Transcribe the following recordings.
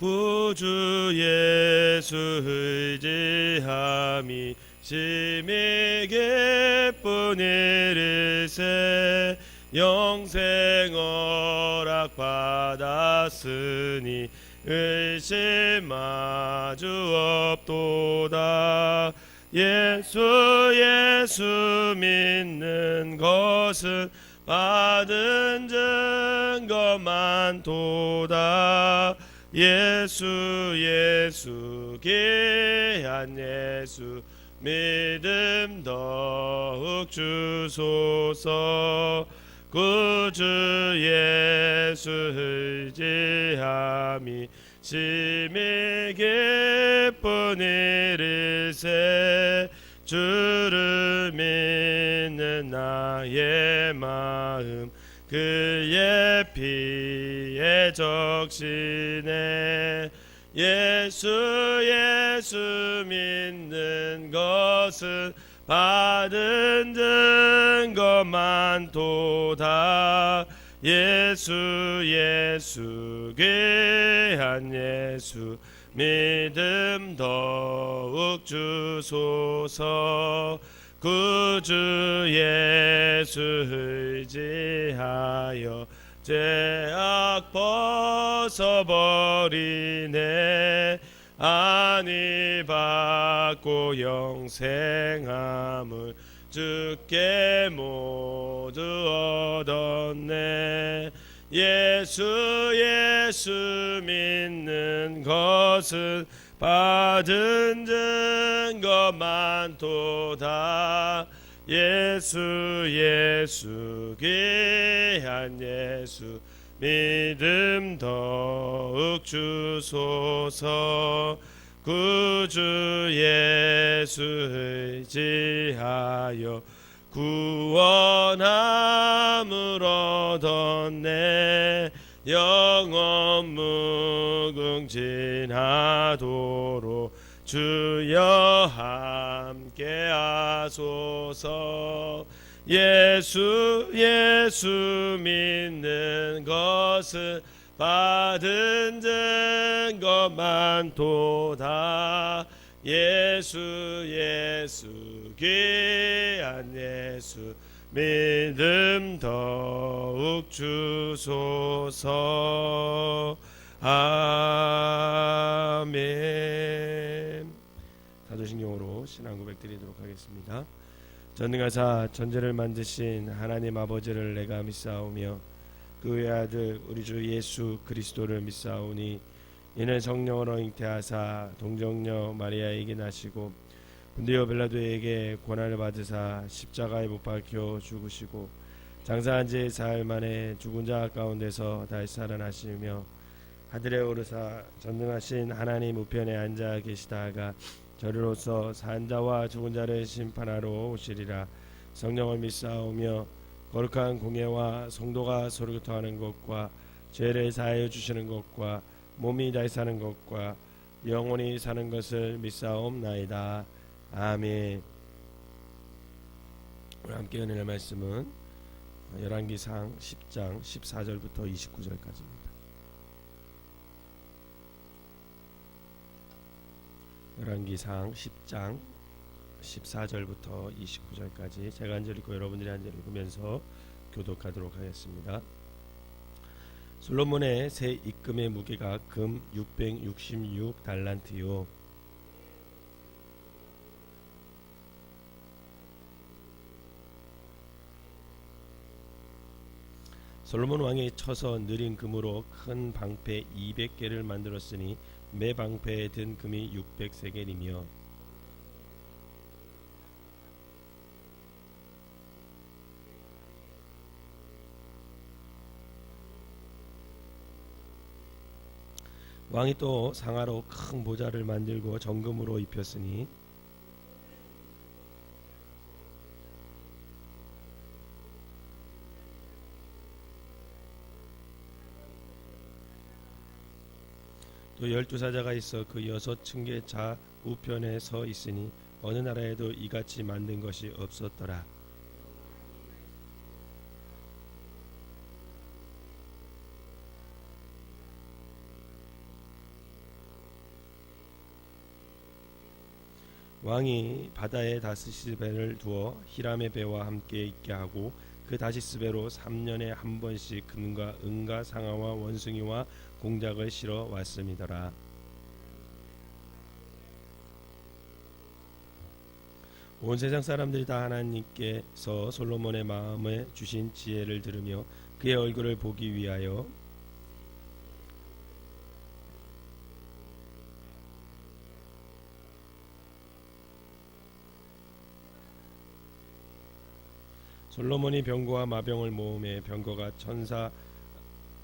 구주 예수 의지함이 심히 기쁜 일일세. 영생 허락 받았으니 의심 마주 없도다. 예수 믿는 것은 받은 증거 많도다. 예수 귀한 예수 믿음 더욱 주소서. 구주 예수 의지함이 심히 기쁜 일일세. 주를 믿는 나의 마음 그의 피에 적시네. 예수 믿는 것은 받은 증거 많도다. 예수 귀한 예수 믿음 더욱 주소서. 구주 예수 의지하여 죄악 벗어버리네. 안위 받고 영생함을 주께 모두 얻었네. 예수 믿는 것은 받은 증거 많도다. 예수 귀한 예수 믿음 더욱 주소서. 구주 예수 의지하여 구원함을 얻었네. 영원 무궁진하도록 주여 함께 하소서. 예수 믿는 것은 받은 증거 많도다. 예수 귀한 예수 믿음 더욱 주소서. 아멘. 사도신경으로 신앙 고백 드리도록 하겠습니다. 전능하사 천지를 만드신 하나님 아버지를 내가 믿사오며 그 외아들 우리 주 예수 그리스도를 믿사오니 이는 성령으로 잉태하사 동정녀 마리아에게 나시고 본디오 빌라도에게 고난을 받으사 십자가에 못 박혀 죽으시고 장사한 지 사흘 만에 죽은 자 가운데서 다시 살아나시며 하늘에 오르사 전능하신 하나님 우편에 앉아 계시다가 저리로서 산 자와 죽은 자를 심판하러 오시리라. 성령을 믿사오며 거룩한 공예와 성도가 서로 교통하는 것과 죄를 사하여 주시는 것과 몸이 다시 사는 것과 영원히 사는 것을 믿사옵나이다. 아멘. 오늘 함께 은혜의 말씀은 열왕기상 10장 14절부터 29절까지입니다. 열왕기상 10장 14절부터 29절까지 제가 한 절 읽고 여러분들이 한 절 읽으면서 교독하도록 하겠습니다. 솔로몬의 새 입금의 무게가 금 666달란트요 솔로몬 왕이 쳐서 느린 금으로 큰 방패 200개를 만들었으니 매 방패에 든 금이 600세겔이며 왕이 또 상하로 큰 모자를 만들고 정금으로 입혔으니 또 12사자가 있어 그 6층계 자 우편에 서 있으니 어느 나라에도 이같이 만든 것이 없었더라. 왕이 바다에 다시스 배를 두어 히람의 배와 함께 있게 하고 그 다시스 배로 3년에 한 번씩 금과 은과 상아와 원숭이와 공작을 실어 왔음이더라. 온 세상 사람들이 다 하나님께서 솔로몬의 마음에 주신 지혜를 들으며 그의 얼굴을 보기 위하여 솔로몬이 병거와 마병을 모음에 병거가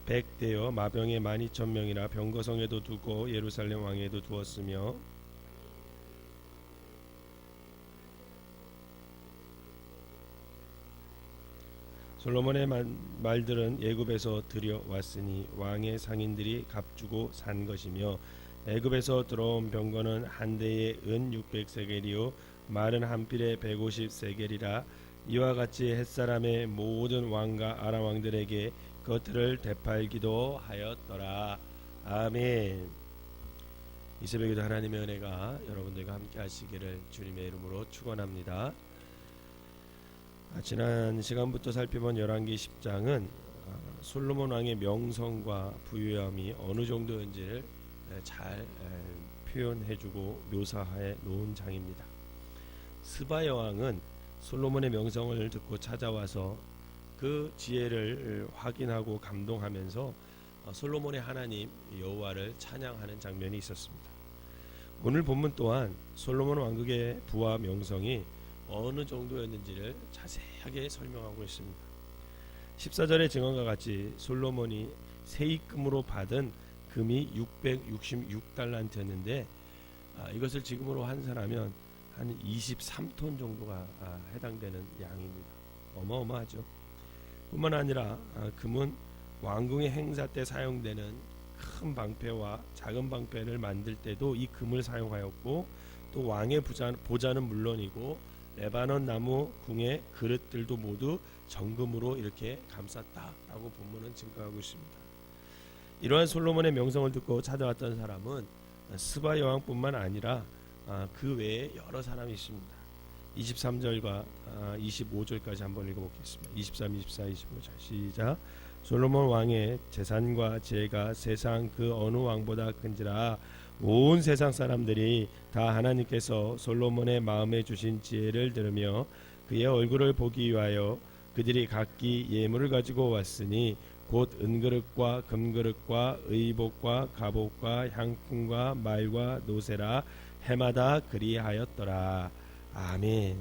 1400대여 마병에 12,000명이라 병거성에도 두고 예루살렘 왕에도 두었으며 솔로몬의 말들은 애굽에서 들여왔으니 왕의 상인들이 값주고 산 것이며 애굽에서 들어온 병거는 한 대에 은 600세겔이요 말은 한 필에 150세겔이라 이와 같이 햇사람의 모든 왕과 아람 왕들에게 그것들을 되팔기도 하였더라. 아멘. 이 새벽에도 하나님의 은혜가 여러분들과 함께 하시기를 주님의 이름으로 축원합니다. 지난 시간부터 살펴본 열왕기 10장은 솔로몬 왕의 명성과 부유함이 어느 정도인지를 잘 표현해주고 묘사해 놓은 장입니다. 스바 여왕은 솔로몬의 명성을 듣고 찾아와서 그 지혜를 확인하고 감동하면서 솔로몬의 하나님 여호와를 찬양하는 장면이 있었습니다. 오늘 본문 또한 솔로몬 왕국의 부와 명성이 어느 정도였는지를 자세하게 설명하고 있습니다. 14절의 증언과 같이 솔로몬이 세입금으로 받은 금이 666달란트였는데 이것을 지금으로 환산하면 한 23톤 정도가 해당되는 양입니다. 어마어마하죠. 뿐만 아니라 금은 왕궁의 행사 때 사용되는 큰 방패와 작은 방패를 만들 때도 이 금을 사용하였고 또 왕의 보좌는 물론이고 레바논 나무 궁의 그릇들도 모두 정금으로 이렇게 감쌌다라고 본문은 증거하고 있습니다. 이러한 솔로몬의 명성을 듣고 찾아왔던 사람은 스바 여왕뿐만 아니라 그 외에 여러 사람이 있습니다. 23절과 25절까지 한번 읽어보겠습니다. 23, 24, 25절 시작. 솔로몬 왕의 재산과 지혜가 세상 그 어느 왕보다 큰지라 온 세상 사람들이 다 하나님께서 솔로몬의 마음에 주신 지혜를 들으며 그의 얼굴을 보기 위하여 그들이 각기 예물을 가지고 왔으니 곧 은그릇과 금그릇과 의복과 갑옷과 향품과 말과 노새라 해마다 그리하였더라. 아멘.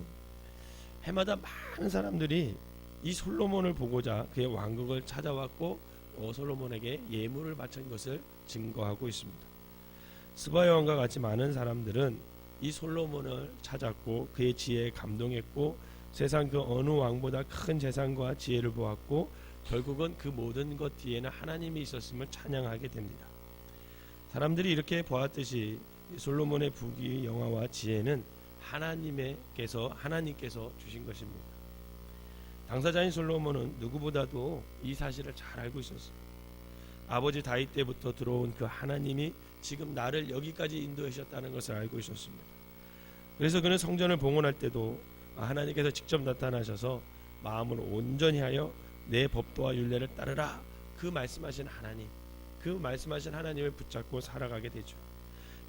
해마다 많은 사람들이 이 솔로몬을 보고자 그의 왕국을 찾아왔고 솔로몬에게 예물을 바친 것을 증거하고 있습니다. 스바 여왕과 같이 많은 사람들은 이 솔로몬을 찾았고 그의 지혜에 감동했고 세상 그 어느 왕보다 큰 재산과 지혜를 보았고 결국은 그 모든 것 뒤에는 하나님이 있었음을 찬양하게 됩니다. 사람들이 이렇게 보았듯이 솔로몬의 부귀 영화와 지혜는 하나님께서 주신 것입니다. 당사자인 솔로몬은 누구보다도 이 사실을 잘 알고 있었어요. 아버지 다윗 때부터 들어온 그 하나님이 지금 나를 여기까지 인도하셨다는 것을 알고 있었습니다. 그래서 그는 성전을 봉헌할 때도 하나님께서 직접 나타나셔서 마음을 온전히 하여 내 법도와 율례를 따르라 그 말씀하신 하나님을 붙잡고 살아가게 되죠.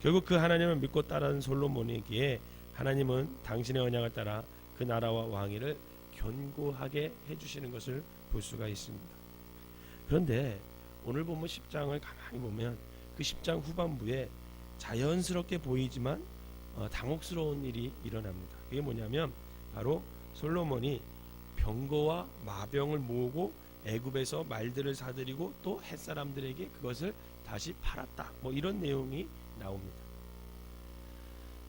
결국 그 하나님을 믿고 따르는 솔로몬에게 하나님은 당신의 언약을 따라 그 나라와 왕위를 견고하게 해주시는 것을 볼 수가 있습니다. 그런데 오늘 보면 10장을 가만히 보면 그 10장 후반부에 자연스럽게 보이지만 당혹스러운 일이 일어납니다. 그게 뭐냐면 바로 솔로몬이 병거와 마병을 모으고 애굽에서 말들을 사들이고 또 햇사람들에게 그것을 다시 팔았다. 이런 내용이 나옵니다.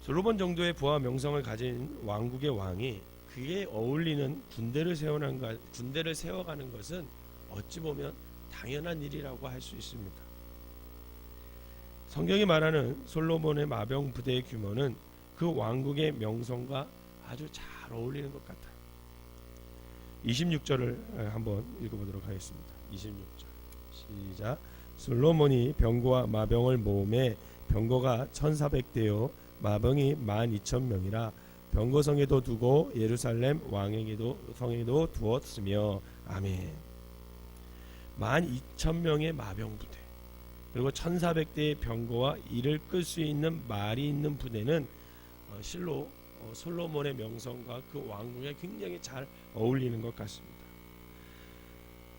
솔로몬 정도의 부와 명성을 가진 왕국의 왕이 그에 어울리는 군대를 세워가는 것은 어찌 보면 당연한 일이라고 할 수 있습니다. 성경이 말하는 솔로몬의 마병 부대의 규모는 그 왕국의 명성과 아주 잘 어울리는 것 같아요. 26절을 한번 읽어보도록 하겠습니다. 26절 시작. 솔로몬이 병거와 마병을 모음에 병거가 1400대요 마병이 12,000명이라 병거성에도 두고 예루살렘 왕에게도 성에도 두었으며. 아멘. 12,000명의 마병부대, 그리고 1,400대의 병거와 이를 끌 수 있는 말이 있는 부대는 실로 솔로몬의 명성과 그 왕국에 굉장히 잘 어울리는 것 같습니다.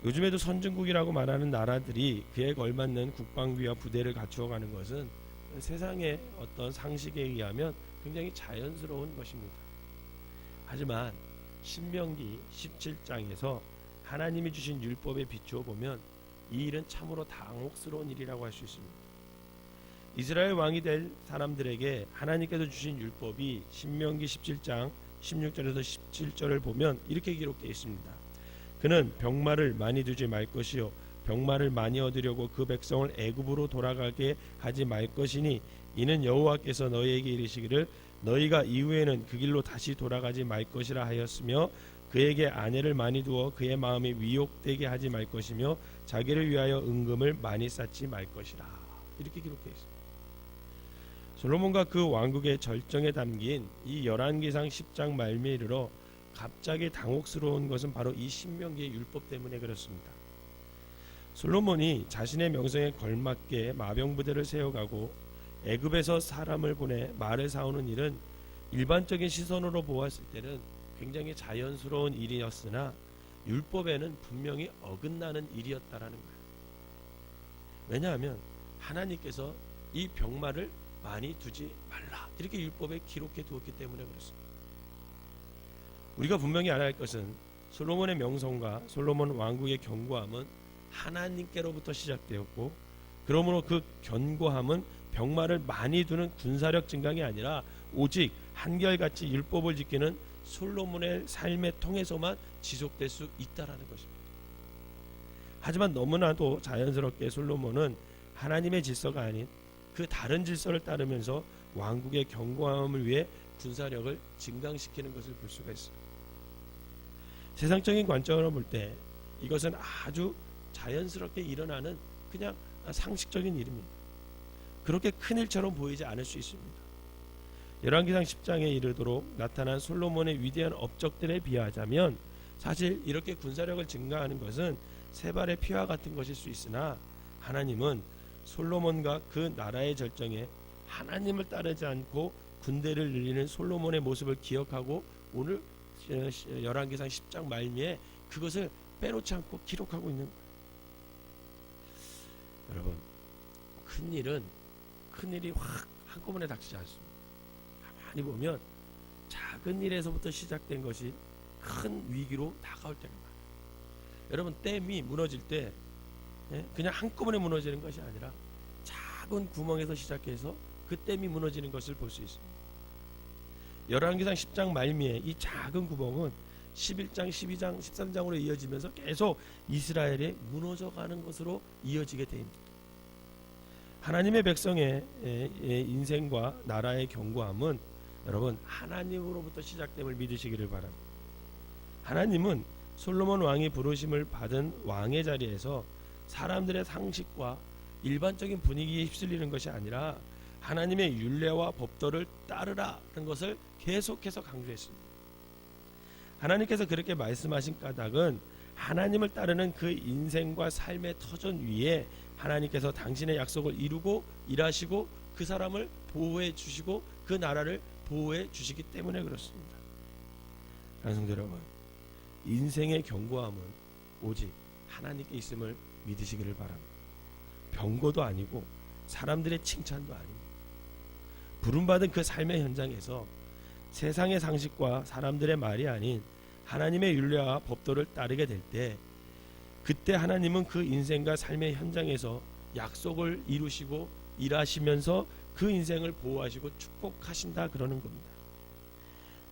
요즘에도 선진국이라고 말하는 나라들이 그에 걸맞는 국방비와 부대를 갖추어가는 것은 세상의 어떤 상식에 의하면 굉장히 자연스러운 것입니다. 하지만 신명기 17장에서 하나님이 주신 율법에 비추어 보면 이 일은 참으로 당혹스러운 일이라고 할 수 있습니다. 이스라엘 왕이 될 사람들에게 하나님께서 주신 율법이 신명기 17장 16절에서 17절을 보면 이렇게 기록되어 있습니다. 그는 병마를 많이 두지 말 것이요 병마를 많이 얻으려고 그 백성을 애굽으로 돌아가게 하지 말 것이니 이는 여호와께서 너희에게 이르시기를 너희가 이후에는 그 길로 다시 돌아가지 말 것이라 하였으며 그에게 아내를 많이 두어 그의 마음이 위욕되게 하지 말 것이며 자기를 위하여 은금을 많이 쌓지 말 것이라. 이렇게 기록되어 있습니다. 솔로몬과 그 왕국의 절정에 담긴 이 열왕기상 10장 말미에 이르러 갑자기 당혹스러운 것은 바로 이 신명기의 율법 때문에 그렇습니다. 솔로몬이 자신의 명성에 걸맞게 마병부대를 세워가고 애굽에서 사람을 보내 말을 사오는 일은 일반적인 시선으로 보았을 때는 굉장히 자연스러운 일이었으나 율법에는 분명히 어긋나는 일이었다라는 거예요. 왜냐하면 하나님께서 이 병마를 많이 두지 말라 이렇게 율법에 기록해 두었기 때문에 그렇습니다. 우리가 분명히 알아야 할 것은 솔로몬의 명성과 솔로몬 왕국의 견고함은 하나님께로부터 시작되었고, 그러므로 그 견고함은 병마를 많이 두는 군사력 증강이 아니라 오직 한결같이 율법을 지키는 솔로몬의 삶을 통해서만 지속될 수 있다라는 것입니다. 하지만 너무나도 자연스럽게 솔로몬은 하나님의 질서가 아닌 그 다른 질서를 따르면서 왕국의 견고함을 위해 군사력을 증강시키는 것을 볼 수가 있습니다. 세상적인 관점으로 볼 때 이것은 아주 자연스럽게 일어나는 그냥 상식적인 일입니다. 그렇게 큰 일처럼 보이지 않을 수 있습니다. 열왕기상 10장에 이르도록 나타난 솔로몬의 위대한 업적들에 비하자면 사실 이렇게 군사력을 증가하는 것은 세 발의 피와 같은 것일 수 있으나 하나님은 솔로몬과 그 나라의 절정에 하나님을 따르지 않고 군대를 늘리는 솔로몬의 모습을 기억하고 오늘 열왕기상 10장 말미에 그것을 빼놓지 않고 기록하고 있는 거예요. 여러분, 큰일이 확 한꺼번에 닥치지 않습니다. 가만히 보면 작은 일에서부터 시작된 것이 큰 위기로 다가올 때가 많아요. 여러분, 댐이 무너질 때 그냥 한꺼번에 무너지는 것이 아니라 작은 구멍에서 시작해서 그 댐이 무너지는 것을 볼 수 있습니다. 열왕기상 10장 말미에 이 작은 구멍은 11장, 12장, 13장으로 이어지면서 계속 이스라엘이 무너져가는 것으로 이어지게 됩니다. 하나님의 백성의 인생과 나라의 견고함은 여러분 하나님으로부터 시작됨을 믿으시기를 바랍니다. 하나님은 솔로몬 왕이 부르심을 받은 왕의 자리에서 사람들의 상식과 일반적인 분위기에 휩쓸리는 것이 아니라 하나님의 율례와 법도를 따르라는 것을 계속해서 강조했습니다. 하나님께서 그렇게 말씀하신 까닭은 하나님을 따르는 그 인생과 삶의 터전 위에 하나님께서 당신의 약속을 이루고 일하시고 그 사람을 보호해 주시고 그 나라를 보호해 주시기 때문에 그렇습니다. 성도 여러분, 인생의 견고함은 오직 하나님께 있음을 믿으시기를 바랍니다. 병거도 아니고 사람들의 칭찬도 아닙니다. 부름받은 그 삶의 현장에서 세상의 상식과 사람들의 말이 아닌 하나님의 율례와 법도를 따르게 될 때 그때 하나님은 그 인생과 삶의 현장에서 약속을 이루시고 일하시면서 그 인생을 보호하시고 축복하신다 그러는 겁니다.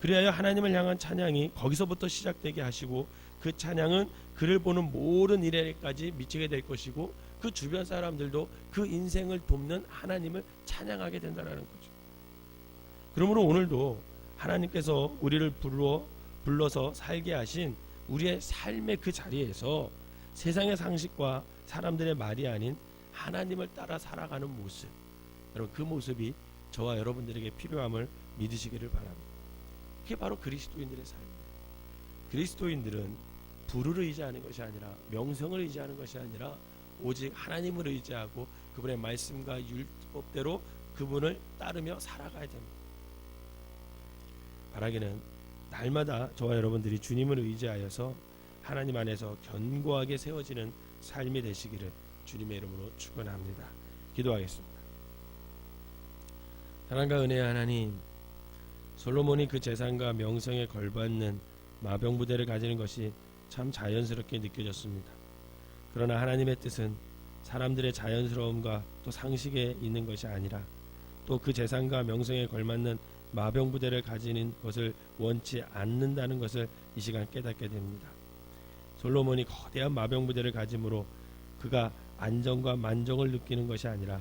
그리하여 하나님을 향한 찬양이 거기서부터 시작되게 하시고 그 찬양은 그를 보는 모든 일에까지 미치게 될 것이고 그 주변 사람들도 그 인생을 돕는 하나님을 찬양하게 된다는 거죠. 그러므로 오늘도 하나님께서 우리를 불러서 살게 하신 우리의 삶의 그 자리에서 세상의 상식과 사람들의 말이 아닌 하나님을 따라 살아가는 모습, 여러분 그 모습이 저와 여러분들에게 필요함을 믿으시기를 바랍니다. 그게 바로 그리스도인들의 삶입니다. 그리스도인들은 부를 의지하는 것이 아니라, 명성을 의지하는 것이 아니라 오직 하나님을 의지하고 그분의 말씀과 율법대로 그분을 따르며 살아가야 됩니다. 바라기는 날마다 저와 여러분들이 주님을 의지하여서 하나님 안에서 견고하게 세워지는 삶이 되시기를 주님의 이름으로 축원합니다. 기도하겠습니다. 사랑과 은혜의 하나님, 솔로몬이 그 재산과 명성에 걸맞는 마병부대를 가지는 것이 참 자연스럽게 느껴졌습니다. 그러나 하나님의 뜻은 사람들의 자연스러움과 또 상식에 있는 것이 아니라 또 그 재산과 명성에 걸맞는 마병부대를 가지는 것을 원치 않는다는 것을 이 시간 깨닫게 됩니다. 솔로몬이 거대한 마병부대를 가짐으로 그가 안정과 만족을 느끼는 것이 아니라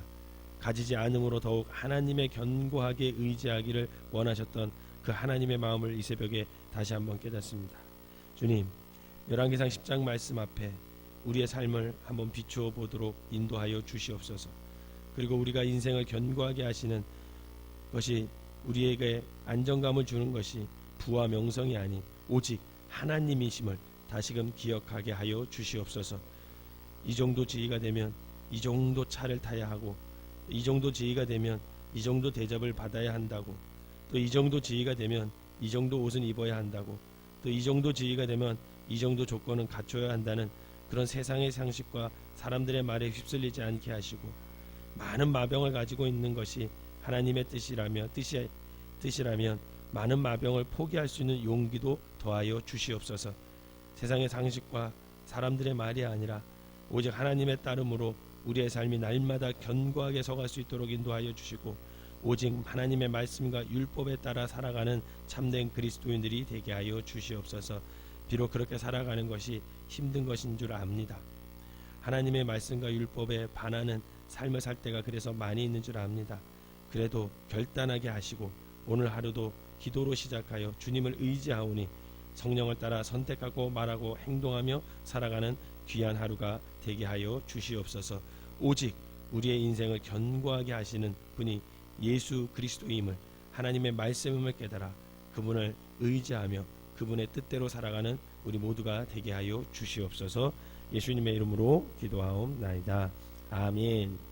가지지 않음으로 더욱 하나님의 견고하게 의지하기를 원하셨던 그 하나님의 마음을 이 새벽에 다시 한번 깨닫습니다. 주님, 열왕기상 10장 말씀 앞에 우리의 삶을 한번 비추어 보도록 인도하여 주시옵소서. 그리고 우리가 인생을 견고하게 하시는 것이, 우리에게 안정감을 주는 것이 부와 명성이 아닌 오직 하나님이심을 다시금 기억하게 하여 주시옵소서. 이 정도 지위가 되면 이 정도 차를 타야 하고, 이 정도 지위가 되면 이 정도 대접을 받아야 한다고, 또 이 정도 지위가 되면 이 정도 옷은 입어야 한다고, 또 이 정도 지위가 되면 이 정도 조건은 갖춰야 한다는 그런 세상의 상식과 사람들의 말에 휩쓸리지 않게 하시고, 많은 마병을 가지고 있는 것이 하나님의 뜻이라면 많은 마병을 포기할 수 있는 용기도 더하여 주시옵소서. 세상의 상식과 사람들의 말이 아니라 오직 하나님의 따름으로 우리의 삶이 날마다 견고하게 서갈 수 있도록 인도하여 주시고, 오직 하나님의 말씀과 율법에 따라 살아가는 참된 그리스도인들이 되게 하여 주시옵소서. 비록 그렇게 살아가는 것이 힘든 것인 줄 압니다. 하나님의 말씀과 율법에 반하는 삶을 살 때가 그래서 많이 있는 줄 압니다. 그래도 결단하게 하시고 오늘 하루도 기도로 시작하여 주님을 의지하오니 성령을 따라 선택하고 말하고 행동하며 살아가는 귀한 하루가 되게 하여 주시옵소서. 오직 우리의 인생을 견고하게 하시는 분이 예수 그리스도임을, 하나님의 말씀임을 깨달아 그분을 의지하며 그분의 뜻대로 살아가는 우리 모두가 되게 하여 주시옵소서. 예수님의 이름으로 기도하옵나이다. 아멘.